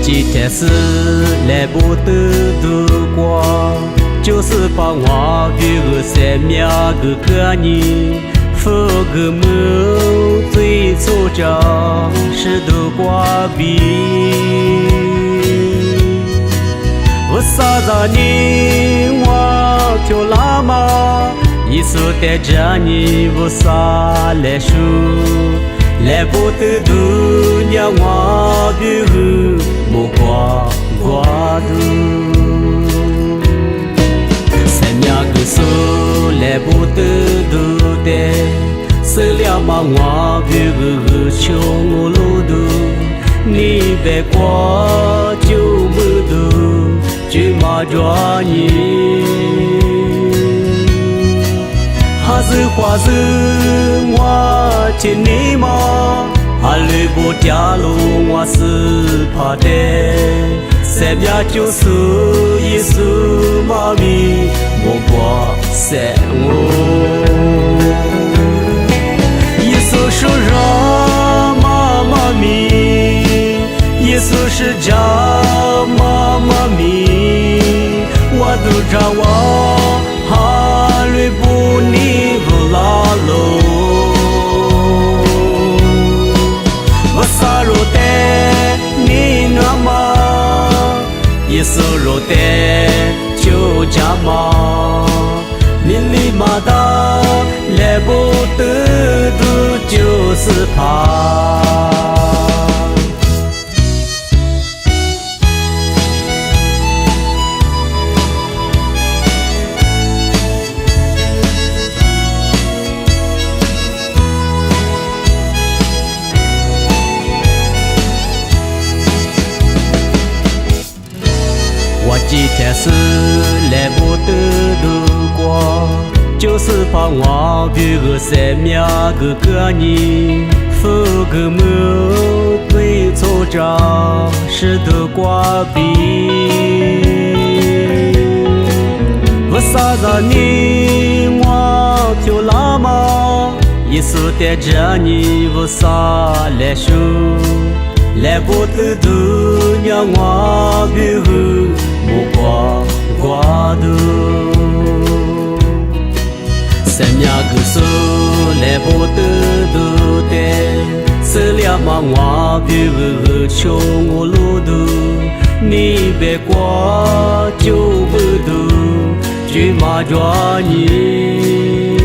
几天是来不得度过，就是把我给个生命个个你，付个梦最初着是度过比。我啥子你我就拉嘛，一手带着你我啥来说。来不得度让我比后莫挂挂度，三两个手来不得度的，手两把我比后求我路途，你别挂就没度，就马着你。还是花是我见你嘛，还路不掉路我是怕的，三边就是一束妈咪，莫挂三我，一束是让妈妈咪，一束是叫妈妈咪，我都找我还路不你。拉路，我啥路的你那么，一手路的就加嘛，你里马达来不得度就是怕。几天是来不得度过，就是怕我比个生命个个你，付个梦对错着是度过比。我啥子你我就拉嘛，一手带着你我啥来说，来不得度让我比后。莫挂挂度，三两个手来不得度的，手两把我比后求我路途，你别挂就不度，就马着你。